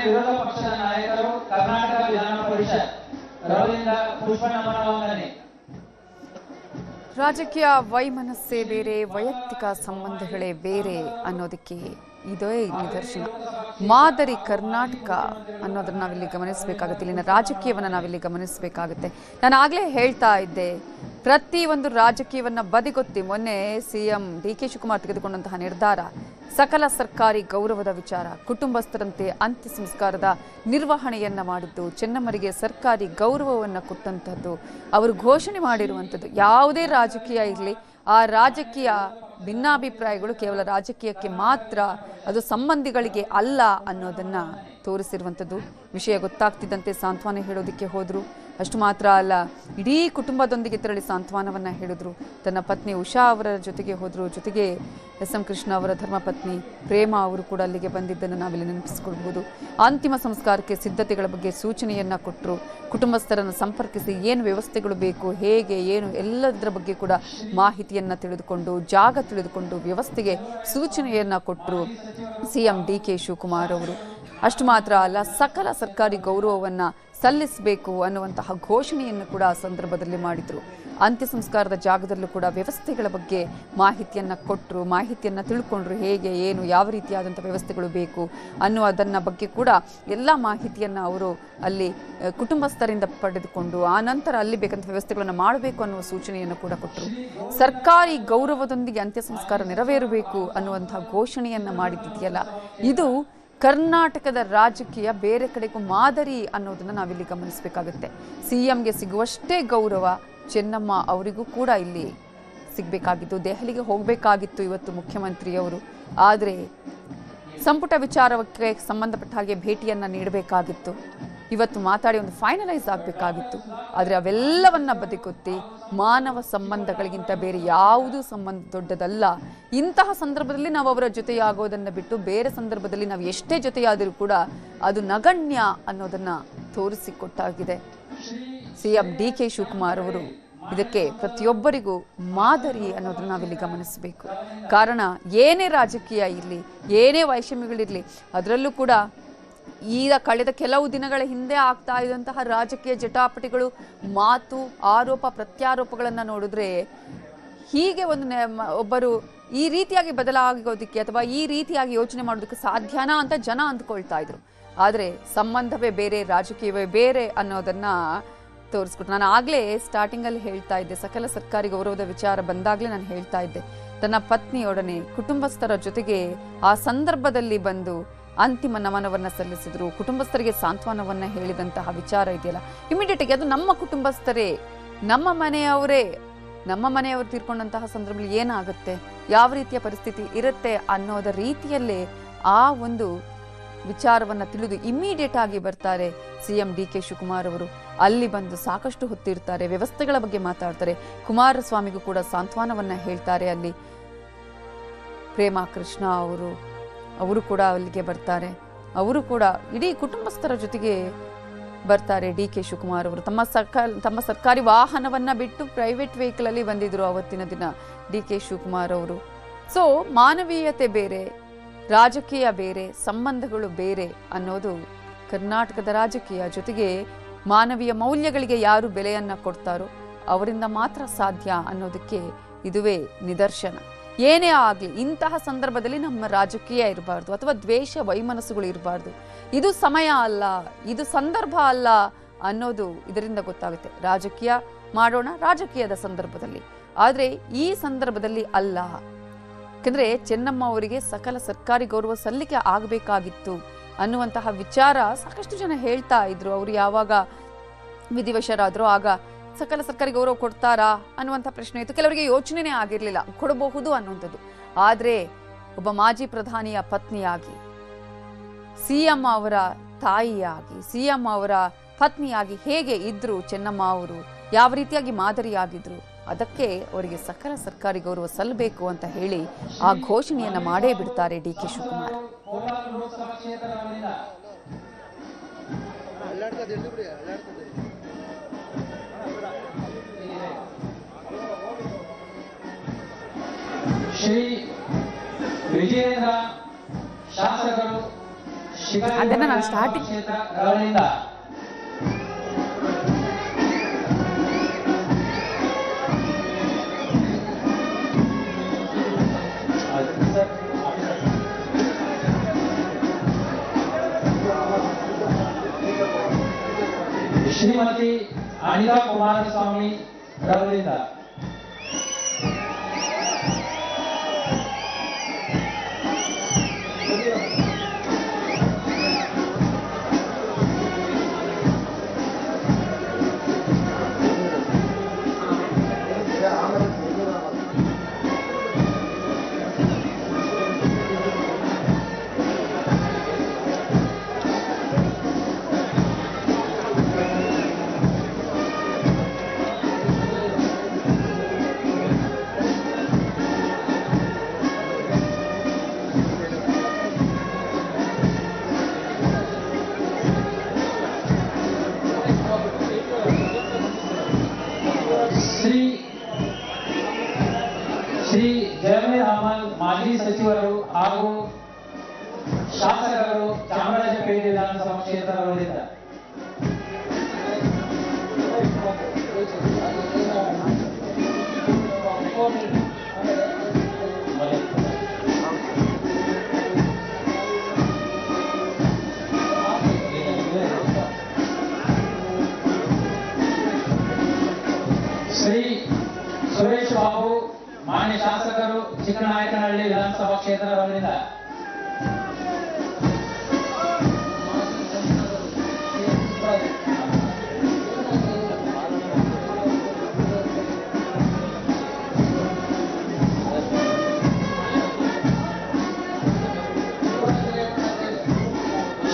ವಿರೋಧ ಪಕ್ಷದ ನಾಯಕರು ಕರ್ನಾಟಕ ವಿಧಾನ ಪರಿಷತ್ ರವರಿಂದ ಪುಷ್ಪನಮನ ವಂದನೆ. ರಾಜಕೀಯ ವೈಮನಸ್ಸೇ ಬೇರೆ, ವೈಯಕ್ತಿಕ ಸಂಬಂಧಗಳೇ ಬೇರೆ ಅನ್ನೋದಕ್ಕೆ ಇದೇ ನಿದರ್ಶನ. ಮಾದರಿ ಕರ್ನಾಟಕ ಅನ್ನೋದನ್ನ ನಾವಿಲ್ಲಿ ಗಮನಿಸಬೇಕಾಗುತ್ತೆ. ಇಲ್ಲಿನ ರಾಜಕೀಯವನ್ನು ನಾವಿಲ್ಲಿ ಗಮನಿಸಬೇಕಾಗುತ್ತೆ. ನಾನು ಆಗಲೇ ಹೇಳ್ತಾ ಇದ್ದೆ, ಪ್ರತಿ ಒಂದು ರಾಜಕೀಯವನ್ನು ಬದಿಗೊತ್ತಿ ಮೊನ್ನೆ ಸಿಎಂ ಡಿ.ಕೆ. ಶಿವಕುಮಾರ್ ತೆಗೆದುಕೊಂಡಂತಹ ನಿರ್ಧಾರ ಸಕಲ ಸರ್ಕಾರಿ ಗೌರವದ ವಿಚಾರ, ಕುಟುಂಬಸ್ಥರಂತೆ ಅಂತ್ಯ ಸಂಸ್ಕಾರದ ನಿರ್ವಹಣೆಯನ್ನ ಮಾಡಿದ್ದು, ಚೆನ್ನಮ್ಮರಿಗೆ ಸರ್ಕಾರಿ ಗೌರವವನ್ನು ಕೊಟ್ಟಂಥದ್ದು, ಅವರು ಘೋಷಣೆ ಮಾಡಿರುವಂಥದ್ದು. ಯಾವುದೇ ರಾಜಕೀಯ ಇರಲಿ, ಆ ರಾಜಕೀಯ ಭಿನ್ನಾಭಿಪ್ರಾಯಗಳು ಕೇವಲ ರಾಜಕೀಯಕ್ಕೆ ಮಾತ್ರ, ಅದು ಸಂಬಂಧಿಗಳಿಗೆ ಅಲ್ಲ ಅನ್ನೋದನ್ನ ತೋರಿಸಿರುವಂಥದ್ದು. ವಿಷಯ ಗೊತ್ತಾಗ್ತಿದ್ದಂತೆ ಸಾಂತ್ವನ ಹೇಳೋದಕ್ಕೆ ಹೋದ್ರು. ಅಷ್ಟು ಮಾತ್ರ ಅಲ್ಲ, ಇಡೀ ಕುಟುಂಬದೊಂದಿಗೆ ತೆರಳಿ ಸಾಂತ್ವನವನ್ನು ಹೇಳಿದ್ರು. ತನ್ನ ಪತ್ನಿ ಉಷಾ ಅವರ ಜೊತೆಗೆ ಹೋದ್ರು. ಜೊತೆಗೆ ಎಸ್.ಎಂ. ಕೃಷ್ಣ ಅವರ ಧರ್ಮಪತ್ನಿ ಪ್ರೇಮ ಅವರು ಕೂಡ ಅಲ್ಲಿಗೆ ಬಂದಿದ್ದನ್ನು ನಾವಿಲ್ಲಿ ನೆನಪಿಸಿಕೊಳ್ಬಹುದು. ಅಂತಿಮ ಸಂಸ್ಕಾರಕ್ಕೆ ಸಿದ್ಧತೆಗಳ ಬಗ್ಗೆ ಸೂಚನೆಯನ್ನ ಕೊಟ್ಟರು. ಕುಟುಂಬಸ್ಥರನ್ನು ಸಂಪರ್ಕಿಸಿ ಏನು ವ್ಯವಸ್ಥೆಗಳು ಬೇಕು, ಹೇಗೆ ಏನು ಎಲ್ಲದರ ಬಗ್ಗೆ ಕೂಡ ಮಾಹಿತಿಯನ್ನ ತಿಳಿದುಕೊಂಡು, ಜಾಗ ತಿಳಿದುಕೊಂಡು ವ್ಯವಸ್ಥೆಗೆ ಸೂಚನೆಯನ್ನ ಕೊಟ್ಟರು ಸಿಎಂ ಡಿ.ಕೆ. ಶಿವಕುಮಾರ್ ಅವರು. ಅಷ್ಟು ಮಾತ್ರ ಅಲ್ಲ, ಸಕಲ ಸರ್ಕಾರಿ ಗೌರವವನ್ನು ಸಲ್ಲಿಸಬೇಕು ಅನ್ನುವಂತಹ ಘೋಷಣೆಯನ್ನು ಕೂಡ ಆ ಸಂದರ್ಭದಲ್ಲಿ ಮಾಡಿದ್ರು. ಅಂತ್ಯ ಸಂಸ್ಕಾರದ ಜಾಗದಲ್ಲೂ ಕೂಡ ವ್ಯವಸ್ಥೆಗಳ ಬಗ್ಗೆ ಮಾಹಿತಿಯನ್ನು ಕೊಟ್ಟರು, ಮಾಹಿತಿಯನ್ನು ತಿಳ್ಕೊಂಡ್ರು. ಹೇಗೆ ಏನು ಯಾವ ರೀತಿಯಾದಂಥ ವ್ಯವಸ್ಥೆಗಳು ಬೇಕು ಅನ್ನುವುದನ್ನ ಬಗ್ಗೆ ಕೂಡ ಎಲ್ಲ ಮಾಹಿತಿಯನ್ನು ಅವರು ಅಲ್ಲಿ ಕುಟುಂಬಸ್ಥರಿಂದ ಪಡೆದುಕೊಂಡು, ಆ ನಂತರ ಅಲ್ಲಿ ಬೇಕಂತ ವ್ಯವಸ್ಥೆಗಳನ್ನು ಮಾಡಬೇಕು ಅನ್ನುವ ಸೂಚನೆಯನ್ನು ಕೂಡ ಕೊಟ್ಟರು. ಸರ್ಕಾರಿ ಗೌರವದೊಂದಿಗೆ ಅಂತ್ಯ ಸಂಸ್ಕಾರ ನೆರವೇರಬೇಕು ಅನ್ನುವಂತಹ ಘೋಷಣೆಯನ್ನು ಮಾಡಿದ್ದಿದೆಯಲ್ಲ, ಇದು ಕರ್ನಾಟಕದ ರಾಜಕೀಯ ಬೇರೆ ಕಡೆಗೂ ಮಾದರಿ ಅನ್ನೋದನ್ನ ನಾವಿಲ್ಲಿ ಗಮನಿಸಬೇಕಾಗುತ್ತೆ. ಸಿಎಂಗೆ ಸಿಗುವಷ್ಟೇ ಗೌರವ ಚೆನ್ನಮ್ಮ ಅವರಿಗೂ ಕೂಡ ಇಲ್ಲಿ ಸಿಗಬೇಕಾಗಿತ್ತು. ದೆಹಲಿಗೆ ಹೋಗಬೇಕಾಗಿತ್ತು ಇವತ್ತು ಮುಖ್ಯಮಂತ್ರಿಯವರು. ಆದರೆ ಸಂಪುಟ ವಿಚಾರಕ್ಕೆ ಸಂಬಂಧಪಟ್ಟ ಹಾಗೆ ಭೇಟಿಯನ್ನು ನೀಡಬೇಕಾಗಿತ್ತು. ಇವತ್ತು ಮಾತಾಡಿ ಒಂದು ಫೈನಲೈಸ್ ಆಗಬೇಕಾಗಿತ್ತು. ಆದರೆ ಅವೆಲ್ಲವನ್ನ ಬದಿಗೊತ್ತಿ ಮಾನವ ಸಂಬಂಧಗಳಿಗಿಂತ ಬೇರೆ ಯಾವುದೂ ಸಂಬಂಧ ದೊಡ್ಡದಲ್ಲ. ಇಂತಹ ಸಂದರ್ಭದಲ್ಲಿ ನಾವು ಅವರ ಜೊತೆಯಾಗೋದನ್ನು ಬಿಟ್ಟು ಬೇರೆ ಸಂದರ್ಭದಲ್ಲಿ ನಾವು ಎಷ್ಟೇ ಜೊತೆಯಾದರೂ ಕೂಡ ಅದು ನಗಣ್ಯ ಅನ್ನೋದನ್ನ ತೋರಿಸಿಕೊಟ್ಟಾಗಿದೆ. ಸಿಎಂ ಡಿ.ಕೆ. ಶಿವಕುಮಾರ್ ಅವರು ಇದಕ್ಕೆ ಪ್ರತಿಯೊಬ್ಬರಿಗೂ ಮಾದರಿ ಅನ್ನೋದನ್ನ ನಾವಿಲ್ಲಿ ಗಮನಿಸಬೇಕು. ಕಾರಣ ಏನೇ ರಾಜಕೀಯ ಇರಲಿ, ಏನೇ ವೈಷಮ್ಯಗಳಿರಲಿ, ಅದರಲ್ಲೂ ಕೂಡ ಈಗ ಕಳೆದ ಕೆಲವು ದಿನಗಳ ಹಿಂದೆ ಆಗ್ತಾ ಇದ್ದಂತಹ ರಾಜಕೀಯ ಜಟಾಪಟಿಗಳು, ಮಾತು, ಆರೋಪ ಪ್ರತ್ಯಾರೋಪಗಳನ್ನು ನೋಡಿದ್ರೆ ಹೀಗೆ ಒಬ್ಬರು ಈ ರೀತಿಯಾಗಿ ಬದಲಾಗೋದಕ್ಕೆ ಅಥವಾ ಈ ರೀತಿಯಾಗಿ ಯೋಚನೆ ಮಾಡೋದಕ್ಕೆ ಸಾಧ್ಯನಾ ಅಂತ ಜನ ಅಂದ್ಕೊಳ್ತಾ ಇದ್ರು. ಆದರೆ ಸಂಬಂಧವೇ ಬೇರೆ, ರಾಜಕೀಯವೇ ಬೇರೆ ಅನ್ನೋದನ್ನ ತೋರಿಸ್ಕೊಟ್ಟು. ನಾನು ಆಗಲೇ ಸ್ಟಾರ್ಟಿಂಗಲ್ಲಿ ಹೇಳ್ತಾ ಇದ್ದೆ, ಸಕಲ ಸರ್ಕಾರಿ ಗೌರವದ ವಿಚಾರ ಬಂದಾಗಲೇ ನಾನು ಹೇಳ್ತಾ ಇದ್ದೆ, ತನ್ನ ಪತ್ನಿಯೊಡನೆ ಕುಟುಂಬಸ್ಥರ ಜೊತೆಗೆ ಆ ಸಂದರ್ಭದಲ್ಲಿ ಬಂದು ಅಂತಿಮ ನಮನವನ್ನು ಸಲ್ಲಿಸಿದ್ರು. ಕುಟುಂಬಸ್ಥರಿಗೆ ಸಾಂತ್ವನವನ್ನು ಹೇಳಿದಂತಹ ವಿಚಾರ ಇದೆಯಲ್ಲ, ಇಮಿಡಿಯೇಟ್ ಆಗಿ ಅದು ನಮ್ಮ ಕುಟುಂಬಸ್ಥರೇ, ನಮ್ಮ ಮನೆಯವರು ತೀರ್ಕೊಂಡಂತಹ ಸಂದರ್ಭದಲ್ಲಿ ಏನಾಗುತ್ತೆ, ಯಾವ ರೀತಿಯ ಪರಿಸ್ಥಿತಿ ಇರುತ್ತೆ ಅನ್ನೋದ ರೀತಿಯಲ್ಲೇ ಆ ಒಂದು ವಿಚಾರವನ್ನು ತಿಳಿದು ಇಮಿಡಿಯೇಟ್ ಆಗಿ ಬರ್ತಾರೆ ಸಿಎಂ ಡಿ.ಕೆ. ಶಿವಕುಮಾರ್ ಅವರು. ಅಲ್ಲಿ ಬಂದು ಸಾಕಷ್ಟು ಹೊತ್ತಿರ್ತಾರೆ, ವ್ಯವಸ್ಥೆಗಳ ಬಗ್ಗೆ ಮಾತಾಡ್ತಾರೆ. ಕುಮಾರಸ್ವಾಮಿಗೂ ಕೂಡ ಸಾಂತ್ವನವನ್ನು ಹೇಳ್ತಾರೆ. ಅಲ್ಲಿ ಪ್ರೇಮ ಕೃಷ್ಣ ಅವರು ಕೂಡ ಅಲ್ಲಿಗೆ ಬರ್ತಾರೆ. ಅವರು ಕೂಡ ಇಡೀ ಕುಟುಂಬಸ್ಥರ ಜೊತೆಗೆ ಬರ್ತಾರೆ. ಡಿ.ಕೆ. ಶಿವಕುಮಾರ್ ಅವರು ತಮ್ಮ ಸರ್ಕಾರಿ ವಾಹನವನ್ನ ಬಿಟ್ಟು ಪ್ರೈವೇಟ್ ವೆಹಿಕಲ್ ಅಲ್ಲಿ ಬಂದಿದ್ರು ಅವತ್ತಿನ ದಿನ ಡಿ.ಕೆ. ಶಿವಕುಮಾರ್ ಅವರು. ಸೊ ಮಾನವೀಯತೆ ಬೇರೆ, ರಾಜಕೀಯ ಬೇರೆ, ಸಂಬಂಧಗಳು ಬೇರೆ ಅನ್ನೋದು ಕರ್ನಾಟಕದ ರಾಜಕೀಯ. ಜೊತೆಗೆ ಮಾನವೀಯ ಮೌಲ್ಯಗಳಿಗೆ ಯಾರು ಬೆಲೆಯನ್ನ ಕೊಡ್ತಾರೋ ಅವರಿಂದ ಮಾತ್ರ ಸಾಧ್ಯ ಅನ್ನೋದಕ್ಕೆ ಇದುವೇ ನಿದರ್ಶನ. ಏನೇ ಆಗಲಿ ಇಂತಹ ಸಂದರ್ಭದಲ್ಲಿ ನಮ್ಮ ರಾಜಕೀಯ ಇರಬಾರ್ದು ಅಥವಾ ದ್ವೇಷ ವೈಮನಸ್ಸುಗಳು ಇರಬಾರ್ದು. ಇದು ಸಮಯ ಅಲ್ಲ, ಇದು ಸಂದರ್ಭ ಅಲ್ಲ ಅನ್ನೋದು ಇದರಿಂದ ಗೊತ್ತಾಗುತ್ತೆ. ರಾಜಕೀಯ ಮಾಡೋಣ ರಾಜಕೀಯದ ಸಂದರ್ಭದಲ್ಲಿ, ಆದರೆ ಈ ಸಂದರ್ಭದಲ್ಲಿ ಅಲ್ಲ. ಯಾಕಂದ್ರೆ ಚೆನ್ನಮ್ಮ ಅವರಿಗೆ ಸಕಲ ಸರ್ಕಾರಿ ಗೌರವ ಸಲ್ಲಿಕೆ ಆಗಬೇಕಾಗಿತ್ತು ಅನ್ನುವಂತಹ ವಿಚಾರ ಸಾಕಷ್ಟು ಜನ ಹೇಳ್ತಾ ಇದ್ರು. ಅವರು ಯಾವಾಗ ವಿಧಿವಶರಾದ್ರು ಆಗ ಸಕಲ ಸರ್ಕಾರಿ ಗೌರವ ಕೊಡ್ತಾರಾ ಅನ್ನುವಂಥ ಪ್ರಶ್ನೆ ಇತ್ತು. ಕೆಲವರಿಗೆ ಯೋಚನೆನೇ ಆಗಿರಲಿಲ್ಲ ಕೊಡಬಹುದು ಅನ್ನುವಂಥದ್ದು. ಆದರೆ ಒಬ್ಬ ಮಾಜಿ ಪ್ರಧಾನಿಯ ಪತ್ನಿಯಾಗಿ, ಸಿಎಂ ಅವರ ತಾಯಿಯಾಗಿ, ಸಿಎಂ ಅವರ ಪತ್ನಿಯಾಗಿ ಹೇಗೆ ಇದ್ರು ಚೆನ್ನಮ್ಮ ಅವರು, ಯಾವ ರೀತಿಯಾಗಿ ಮಾದರಿಯಾಗಿದ್ರು, ಅದಕ್ಕೆ ಅವರಿಗೆ ಸಕಲ ಸರ್ಕಾರಿ ಗೌರವ ಸಲ್ಲಬೇಕು ಅಂತ ಹೇಳಿ ಆ ಘೋಷಣೆಯನ್ನ ಮಾಡೇ ಬಿಡ್ತಾರೆ ಡಿ.ಕೆ. ಶಿವಕುಮಾರ್. ಶ್ರೀ ವಿಜಯೇಂದ್ರ ಶಾಸಕರು, ಅದನ್ನ ನಾನು ಸ್ಟಾರ್ಟಿಂಗ್ ಕ್ಷೇತ್ರ ರವರಿಂದ ಶ್ರೀಮತಿ ಅನಿತಾ ಕುಮಾರಸ್ವಾಮಿ ರವರಿಂದ ಶ್ರೀ ಜಮೀರ್ ಅಹಮದ್ ಮಾಜಿ ಸಚಿವರು ಹಾಗೂ ಶಾಸಕರು ಚಾಮರಾಜಪೇಟೆ ವಿಧಾನಸಭಾ ಕ್ಷೇತ್ರಗಳಿಂದ ಶ್ರೀ ಸುರೇಶ್ ಬಾಬು ಮಾನ್ಯ ಶಾಸಕರು ಚಿಕ್ಕನಾಯಕನಹಳ್ಳಿ ವಿಧಾನಸಭಾ ಕ್ಷೇತ್ರದಿಂದ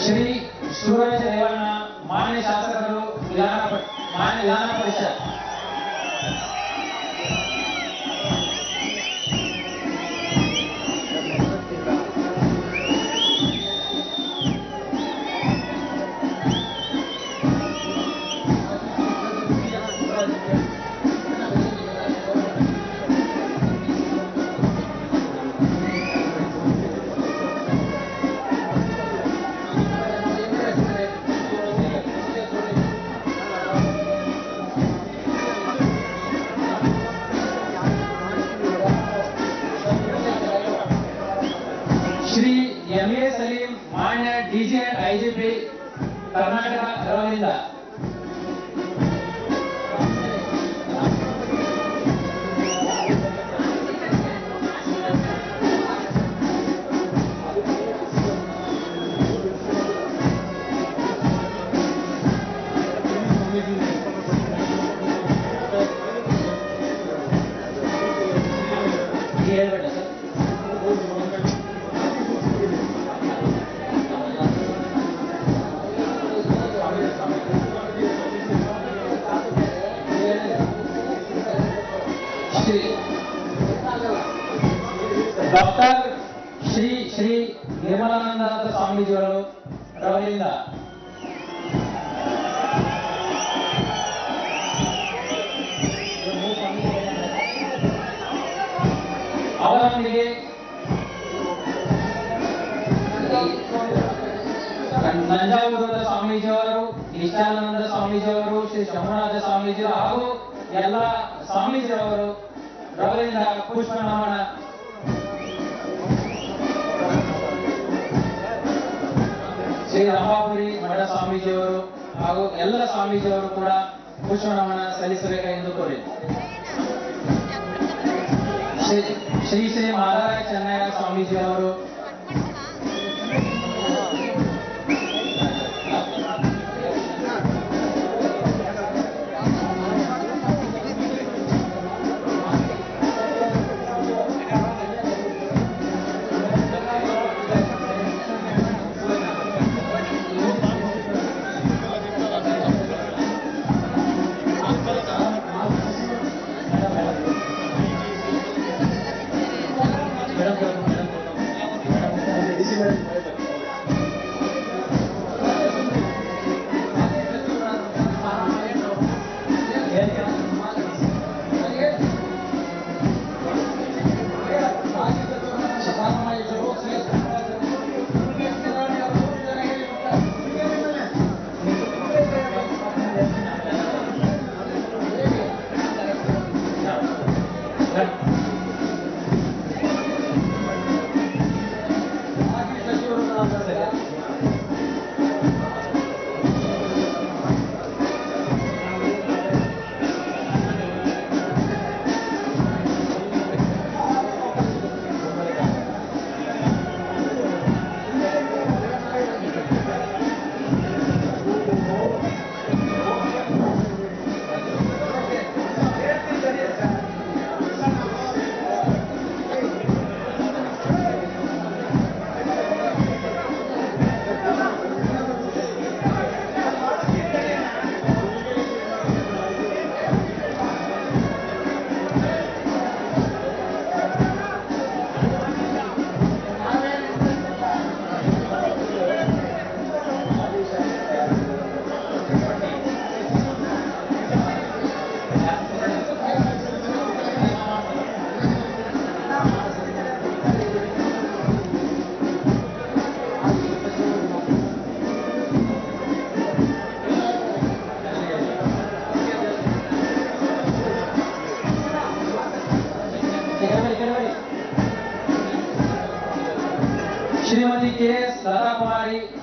ಶ್ರೀ ಸೂರಜ್ ರೇವಣ್ಣ ಮಾನ್ಯ ಶಾಸಕರು ವಿಧಾನ ಪರಿಷತ್ ಶ್ರೀ ಎಂಎ ಸಲೀಂ ಮಾನ್ಯ ಡಿಜೆ ಐಜಿಪಿ ಕರ್ನಾಟಕ ರವರಿಂದ ಹೇಳ್ಬೇಡ ಸರ್. ಡಾಕ್ಟರ್ ಶ್ರೀ ನಿರ್ಮಲಾನಂದ ಸ್ವಾಮೀಜಿಗಳು ರವರಿಂದ ಅವರೊಂದಿಗೆ ನಂಜಾವೂರದ ಸ್ವಾಮೀಜಿಯವರು, ನಿಷ್ಠಾನಂದ ಸ್ವಾಮೀಜಿಯವರು, ಶ್ರೀ ಶಂಭುನಾಥ ಸ್ವಾಮೀಜಿಯವರು ಹಾಗೂ ಎಲ್ಲ ಸ್ವಾಮೀಜಿಯವರು ರವರಿಂದ ಪುಷ್ಪ ನಮನ. ಶ್ರೀ ರಂಭಾಪುರಿ ಮಠ ಸ್ವಾಮೀಜಿಯವರು ಹಾಗೂ ಎಲ್ಲ ಸ್ವಾಮೀಜಿಯವರು ಕೂಡ ಪುಷ್ಪ ನಮನ ಸಲ್ಲಿಸಬೇಕೆಂದು ಕೋರಿ ಶ್ರೀ ಶ್ರೀ ಮಾದಾಯ ಚೆನ್ನಯ್ಯ ಸ್ವಾಮೀಜಿಯವರು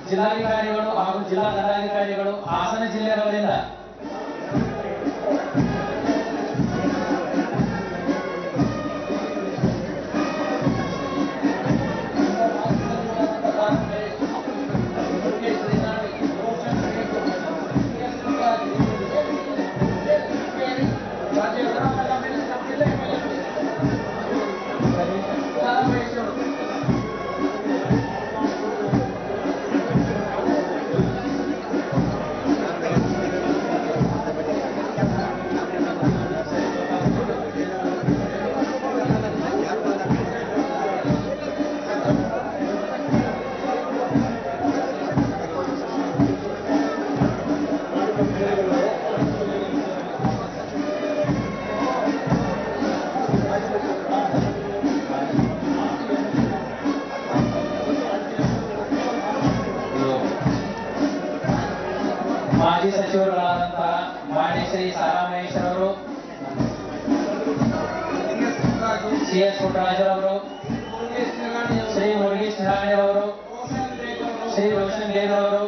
ಜಿಲ್ಲಾಧಿಕಾರಿಗಳು ಹಾಗೂ ಜಿಲ್ಲಾ ದಂಡಾಧಿಕಾರಿಗಳು ಹಾಸನ ಜಿಲ್ಲೆಯವರಿಂದ ಮಾಜಿ ಸಚಿವರುಗಳಾದಂತಹ ಮಾನ್ಯ ಶ್ರೀ ಸಾರಾ ಮಹೇಶ್ವರ್ ಅವರು, CS ಪುಟ್ಟರಾಜರವರು, ಶ್ರೀ ಮುರುಗೇಶ್ ನಿರಾಣಿ ಅವರು, ಶ್ರೀ ರೋಷನ್ ಬೇಗ್ ಅವರು,